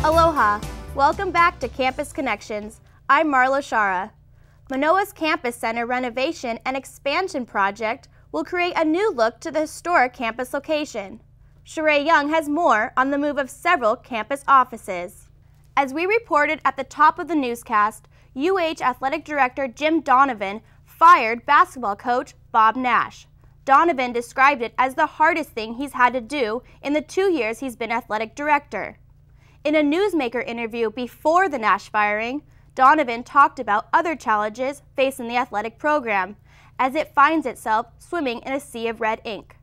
Aloha! Welcome back to Campus Connections. I'm Marlo Sciarra. Manoa's Campus Center renovation and expansion project will create a new look to the historic campus location. Sheree Young has more on the move of several campus offices. As we reported at the top of the newscast, UH Athletic Director Jim Donovan fired basketball coach Bob Nash. Donovan described it as the hardest thing he's had to do in the 2 years he's been athletic director. In a newsmaker interview before the Nash firing, Donovan talked about other challenges facing the athletic program as it finds itself swimming in a sea of red ink.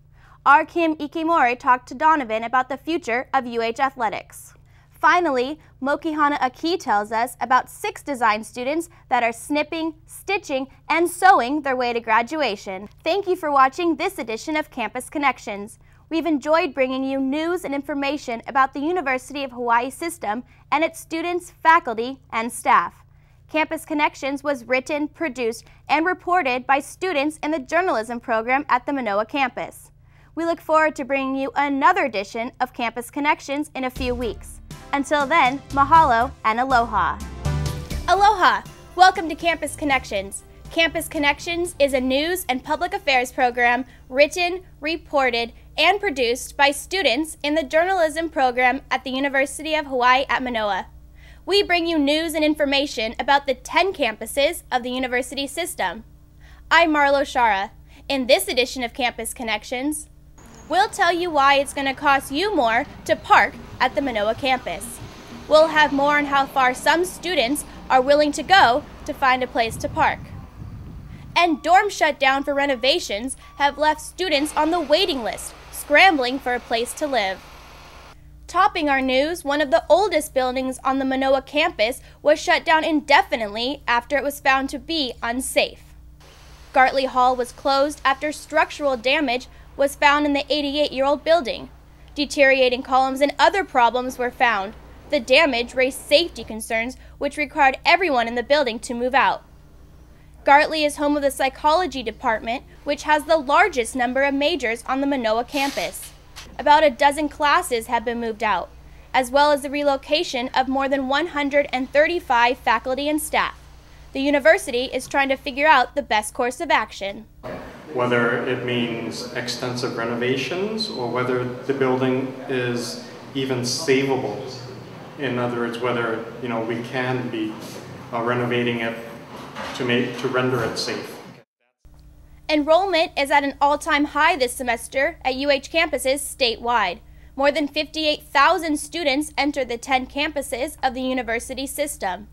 Our Kim Ikemori talked to Donovan about the future of UH athletics. Finally, Mokihana Aki tells us about 6 design students that are snipping, stitching, and sewing their way to graduation. Thank you for watching this edition of Campus Connections. We've enjoyed bringing you news and information about the University of Hawaii system and its students, faculty, and staff. Campus Connections was written, produced, and reported by students in the journalism program at the Manoa campus. We look forward to bringing you another edition of Campus Connections in a few weeks. Until then, mahalo and aloha. Aloha! Welcome to Campus Connections. Campus Connections is a news and public affairs program written, reported, and produced by students in the journalism program at the University of Hawaii at Manoa. We bring you news and information about the 10 campuses of the university system. I'm Marlo Sciarra. In this edition of Campus Connections, we'll tell you why it's going to cost you more to park at the Manoa campus. We'll have more on how far some students are willing to go to find a place to park. And dorms shut down for renovations have left students on the waiting list, scrambling for a place to live. Topping our news, one of the oldest buildings on the Manoa campus was shut down indefinitely after it was found to be unsafe. Gartley Hall was closed after structural damage was found in the 88-year-old building. Deteriorating columns and other problems were found. The damage raised safety concerns, which required everyone in the building to move out. Gartley is home of the psychology department, which has the largest number of majors on the Manoa campus. About a dozen classes have been moved out, as well as the relocation of more than 135 faculty and staff. The university is trying to figure out the best course of action. Whether it means extensive renovations or whether the building is even savable. In other words, whether we can be renovating it to render it safe. Enrollment is at an all-time high this semester at UH campuses statewide. More than 58,000 students entered the 10 campuses of the university system.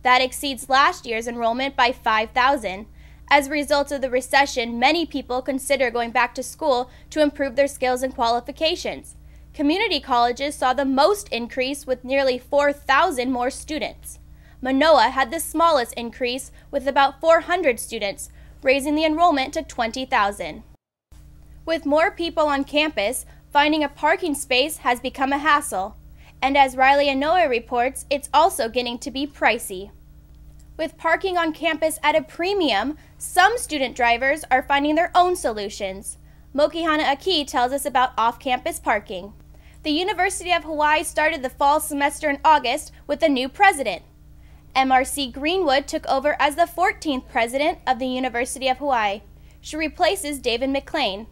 That exceeds last year's enrollment by 5,000. As a result of the recession, many people consider going back to school to improve their skills and qualifications. Community colleges saw the most increase with nearly 4,000 more students. Manoa had the smallest increase with about 400 students, raising the enrollment to 20,000. With more people on campus, finding a parking space has become a hassle. And as Riley Inoue reports, it's also getting to be pricey. With parking on campus at a premium, some student drivers are finding their own solutions. Mokihana Aki tells us about off-campus parking. The University of Hawaii started the fall semester in August with a new president. MRC Greenwood took over as the 14th president of the University of Hawaii. She replaces David McLean.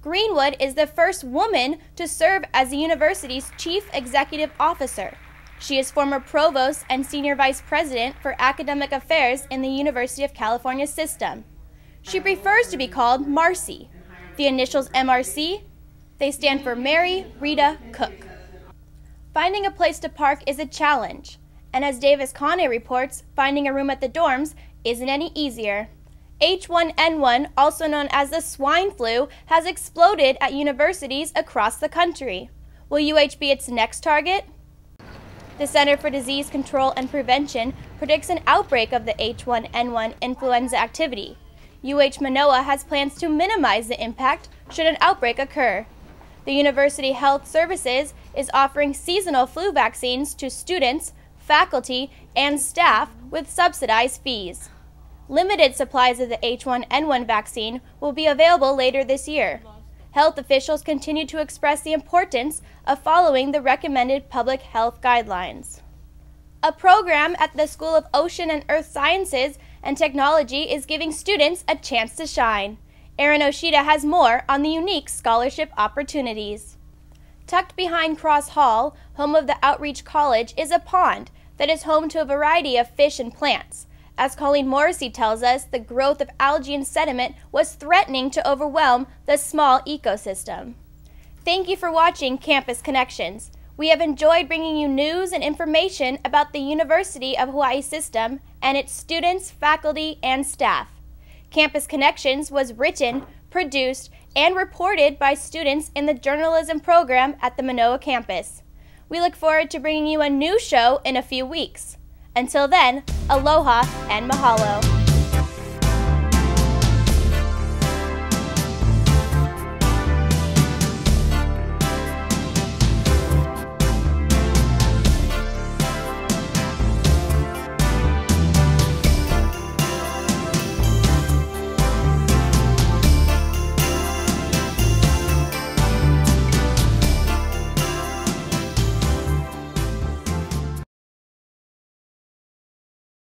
Greenwood is the first woman to serve as the university's chief executive officer. She is former provost and senior vice president for academic affairs in the University of California system. She prefers to be called Marcy. The initials MRC, they stand for Mary Rita Cook. Finding a place to park is a challenge. And as Davis Kane reports, finding a room at the dorms isn't any easier. H1N1, also known as the swine flu, has exploded at universities across the country. Will UH be its next target? The Center for Disease Control and Prevention predicts an outbreak of the H1N1 influenza activity. UH Manoa has plans to minimize the impact should an outbreak occur. The University Health Services is offering seasonal flu vaccines to students, faculty, and staff with subsidized fees. Limited supplies of the H1N1 vaccine will be available later this year. health officials continue to express the importance of following the recommended public health guidelines. A program at the School of Ocean and Earth Sciences and Technology is giving students a chance to shine. Erin Oshida has more on the unique scholarship opportunities. Tucked behind Cross Hall, home of the Outreach College, is a pond that is home to a variety of fish and plants. As Colleen Morrissey tells us, the growth of algae and sediment was threatening to overwhelm the small ecosystem. Thank you for watching Campus Connections. We have enjoyed bringing you news and information about the University of Hawaii system and its students, faculty, and staff. Campus Connections was written, produced, and reported by students in the journalism program at the Manoa campus. We look forward to bringing you a new show in a few weeks. Until then, aloha and mahalo.